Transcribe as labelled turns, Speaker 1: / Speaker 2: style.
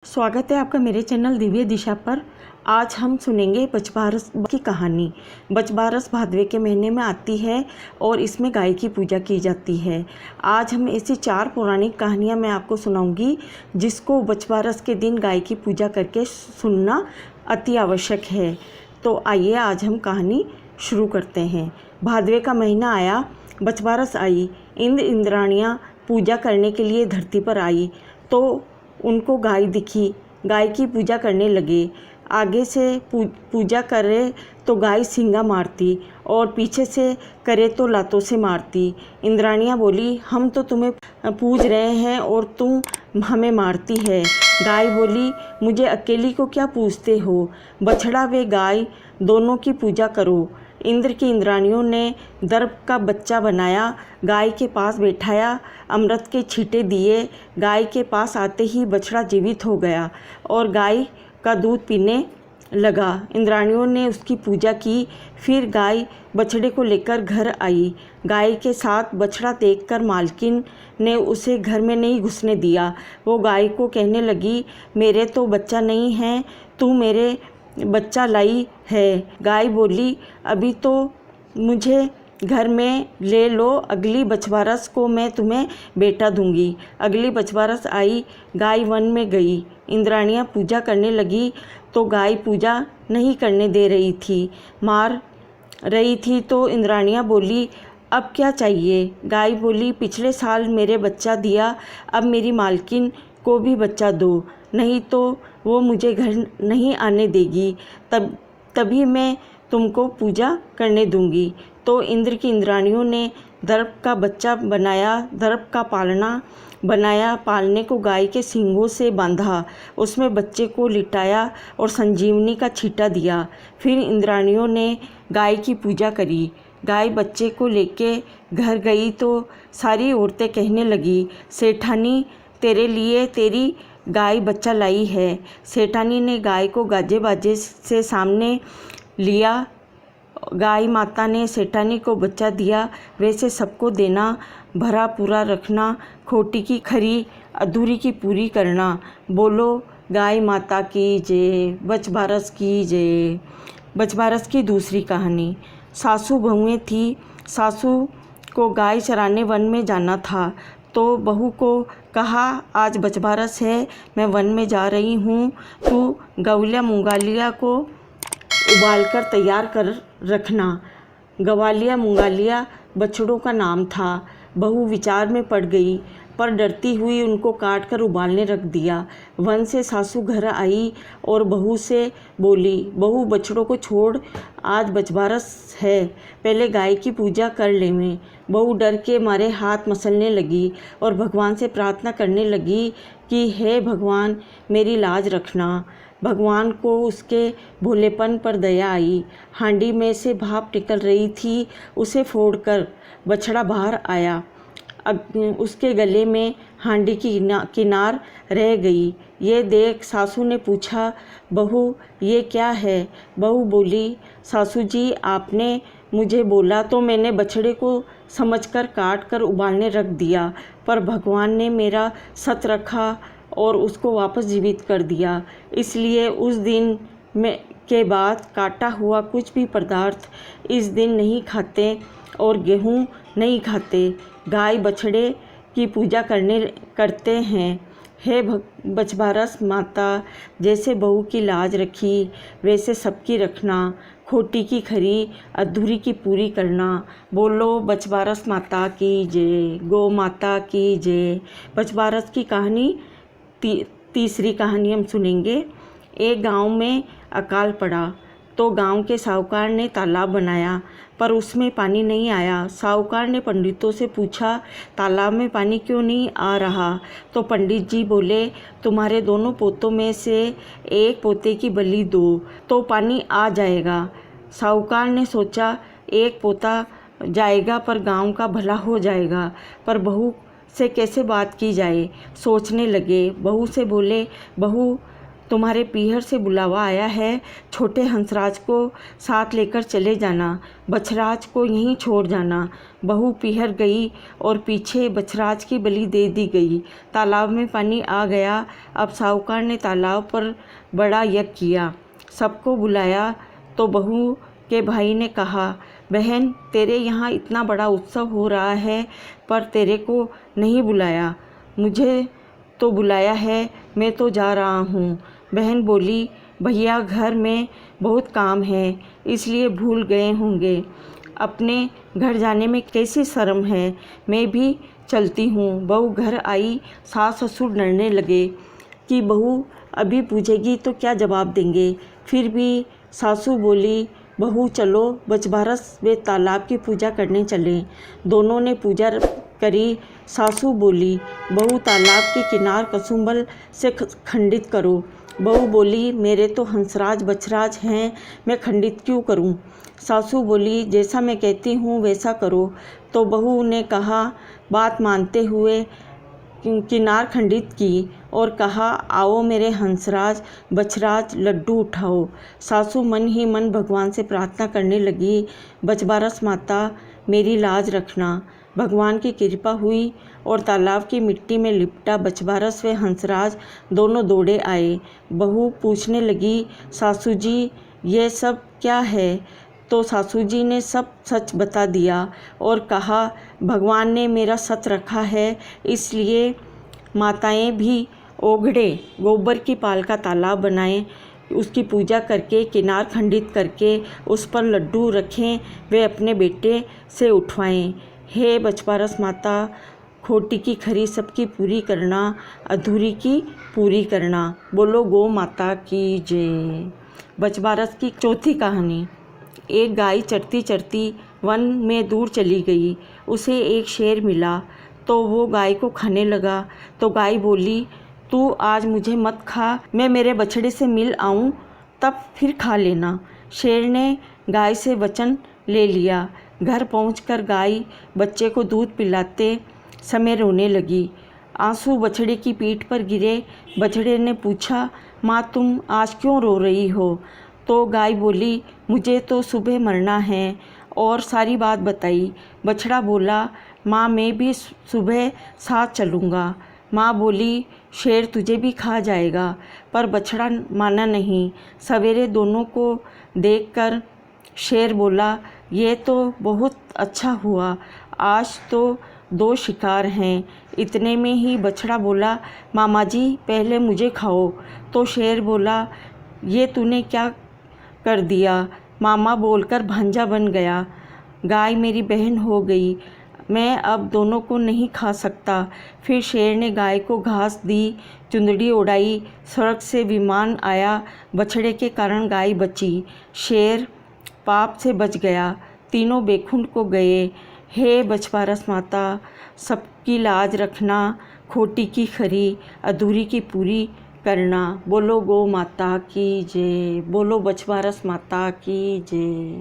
Speaker 1: स्वागत है आपका मेरे चैनल दिव्य दिशा पर। आज हम सुनेंगे बछबारस की कहानी। बछबारस भादवे के महीने में आती है और इसमें गाय की पूजा की जाती है। आज हम ऐसी 4 पौराणिक कहानियां मैं आपको सुनाऊंगी जिसको बछबारस के दिन गाय की पूजा करके सुनना अति आवश्यक है। तो आइए आज हम कहानी शुरू करते हैं। भादवे का महीना आया, बछबारस आई। इंद्र इंद्राणियाँ पूजा करने के लिए धरती पर आई तो उनको गाय दिखी। गाय की पूजा करने लगे। आगे से पूजा करे तो गाय सींगा मारती और पीछे से करे तो लातों से मारती। इंद्राणियाँ बोली, हम तो तुम्हें पूज रहे हैं और तुम हमें मारती है। गाय बोली, मुझे अकेली को क्या पूजते हो? बछड़ा व गाय दोनों की पूजा करो। इंद्र की इंद्राणियों ने दर्भ का बच्चा बनाया, गाय के पास बैठाया, अमृत के छींटे दिए। गाय के पास आते ही बछड़ा जीवित हो गया और गाय का दूध पीने लगा। इंद्राणियों ने उसकी पूजा की। फिर गाय बछड़े को लेकर घर आई। गाय के साथ बछड़ा देखकर मालकिन ने उसे घर में नहीं घुसने दिया। वो गाय को कहने लगी, मेरे तो बच्चा नहीं है, तू मेरे बच्चा लाई है। गाय बोली, अभी तो मुझे घर में ले लो, अगली बछबारस को मैं तुम्हें बेटा दूंगी। अगली बछबारस आई, गाय वन में गई। इंद्राणियाँ पूजा करने लगी तो गाय पूजा नहीं करने दे रही थी, मार रही थी। तो इंद्राणियाँ बोली, अब क्या चाहिए? गाय बोली, पिछले साल मेरे बच्चा दिया, अब मेरी मालकिन को भी बच्चा दो, नहीं तो वो मुझे घर नहीं आने देगी, तभी मैं तुमको पूजा करने दूंगी। तो इंद्र की इंद्राणियों ने दर्भ का बच्चा बनाया, दर्भ का पालना बनाया, पालने को गाय के सींगों से बांधा, उसमें बच्चे को लिटाया और संजीवनी का छींटा दिया। फिर इंद्राणियों ने गाय की पूजा करी। गाय बच्चे को लेके घर गई तो सारी औरतें कहने लगी, सेठानी तेरे लिए तेरी गाय बच्चा लाई है। सेठानी ने गाय को गाजे बाजे से सामने लिया। गाय माता ने सेठानी को बच्चा दिया, वैसे सबको देना, भरा पूरा रखना, खोटी की खरी अधूरी की पूरी करना। बोलो गाय माता की जय, बछबारस की जय। बछबारस की दूसरी कहानी। सासू बहुएं थी। सासू को गाय चराने वन में जाना था तो बहू को कहा, आज बछबारस है, मैं वन में जा रही हूँ, तू गवलिया मुंगालिया को उबालकर तैयार कर रखना। गवालिया मुंगालिया बछड़ों का नाम था। बहू विचार में पड़ गई पर डरती हुई उनको काट कर उबालने रख दिया। वन से सासू घर आई और बहू से बोली, बहू बछड़ों को छोड़, आज बछबारस है, पहले गाय की पूजा कर ले में। बहू डर के मारे हाथ मसलने लगी और भगवान से प्रार्थना करने लगी कि हे भगवान, मेरी लाज रखना। भगवान को उसके भोलेपन पर दया आई। हांडी में से भाप निकल रही थी, उसे फोड़कर बछड़ा बाहर आया। उसके गले में हांडी की किनार रह गई। ये देख सासू ने पूछा, बहू ये क्या है? बहू बोली, सासू जी आपने मुझे बोला तो मैंने बछड़े को समझकर काट कर उबालने रख दिया, पर भगवान ने मेरा सत रखा और उसको वापस जीवित कर दिया। इसलिए उस दिन के बाद काटा हुआ कुछ भी पदार्थ इस दिन नहीं खाते और गेहूँ नहीं खाते। गाय बछड़े की पूजा करते हैं। हे बछबारस माता, जैसे बहू की लाज रखी वैसे सबकी रखना, खोटी की खरी अधूरी की पूरी करना। बोलो बछबारस माता की जय, गौ माता की जय। बछबारस की कहानी तीसरी कहानी हम सुनेंगे। एक गांव में अकाल पड़ा तो गांव के साहूकार ने तालाब बनाया पर उसमें पानी नहीं आया। साहूकार ने पंडितों से पूछा, तालाब में पानी क्यों नहीं आ रहा? तो पंडित जी बोले, तुम्हारे दोनों पोतों में से एक पोते की बलि दो तो पानी आ जाएगा। साहूकार ने सोचा, एक पोता जाएगा पर गांव का भला हो जाएगा, पर बहू से कैसे बात की जाए? सोचने लगे। बहू से बोले, बहू तुम्हारे पीहर से बुलावा आया है, छोटे हंसराज को साथ लेकर चले जाना, बछराज को यहीं छोड़ जाना। बहू पीहर गई और पीछे बछराज की बलि दे दी गई। तालाब में पानी आ गया। अब साहूकार ने तालाब पर बड़ा यज्ञ किया, सबको बुलाया तो बहू के भाई ने कहा, बहन तेरे यहाँ इतना बड़ा उत्सव हो रहा है पर तेरे को नहीं बुलाया। मुझे तो बुलाया है, मैं तो जा रहा हूँ। बहन बोली, भैया घर में बहुत काम है इसलिए भूल गए होंगे। अपने घर जाने में कैसी शर्म है, मैं भी चलती हूँ। बहू घर आई, सास ससुर डरने लगे कि बहू अभी पूछेगी तो क्या जवाब देंगे। फिर भी सासू बोली, बहू चलो बचबारस वे तालाब की पूजा करने चलें। दोनों ने पूजा करी। सासू बोली, बहू तालाब के किनार कसुम्बल से खंडित करो। बहू बोली, मेरे तो हंसराज बछराज हैं, मैं खंडित क्यों करूं। सासू बोली, जैसा मैं कहती हूँ वैसा करो। तो बहू ने कहा, बात मानते हुए किनार खंडित की और कहा, आओ मेरे हंसराज बछराज लड्डू उठाओ। सासू मन ही मन भगवान से प्रार्थना करने लगी, बचबारस माता मेरी लाज रखना। भगवान की कृपा हुई और तालाब की मिट्टी में लिपटा बचबारस व हंसराज दोनों दौड़े आए। बहू पूछने लगी, सासू जी ये सब क्या है। तो सासू जी ने सब सच बता दिया और कहा, भगवान ने मेरा सच रखा है इसलिए माताएं भी ओघड़े गोबर की पाल का तालाब बनाएं, उसकी पूजा करके किनार खंडित करके उस पर लड्डू रखें वे अपने बेटे से उठवाएं। हे बचबारस माता, खोटी की खरी सबकी पूरी करना, अधूरी की पूरी करना। बोलो गौ माता की जय। बचबारस की चौथी कहानी। एक गाय चरती चरती वन में दूर चली गई। उसे एक शेर मिला तो वो गाय को खाने लगा। तो गाय बोली, तू आज मुझे मत खा, मैं मेरे बछड़े से मिल आऊँ तब फिर खा लेना। शेर ने गाय से वचन ले लिया। घर पहुंचकर गाय बच्चे को दूध पिलाते समय रोने लगी। आंसू बछड़े की पीठ पर गिरे। बछड़े ने पूछा, माँ तुम आज क्यों रो रही हो। तो गाय बोली, मुझे तो सुबह मरना है और सारी बात बताई। बछड़ा बोला, माँ मैं भी सुबह साथ चलूँगा। माँ बोली, शेर तुझे भी खा जाएगा। पर बछड़ा माना नहीं। सवेरे दोनों को देखकर शेर बोला, ये तो बहुत अच्छा हुआ, आज तो 2 शिकार हैं। इतने में ही बछड़ा बोला, मामा जी पहले मुझे खाओ। तो शेर बोला, ये तूने क्या कर दिया। मामा बोलकर भांजा बन गया। गाय मेरी बहन हो गई, मैं अब दोनों को नहीं खा सकता। फिर शेर ने गाय को घास दी, चुंदड़ी उड़ाई, सड़क से विमान आया। बछड़े के कारण गाय बची। शेर पाप से बच गया। तीनों बेखुंड को गए। हे बचबारस माता, सबकी लाज रखना, खोटी की खरी, अधूरी की पूरी करना। बोलो गौ माता की जय। बोलो बचबारस माता की जय।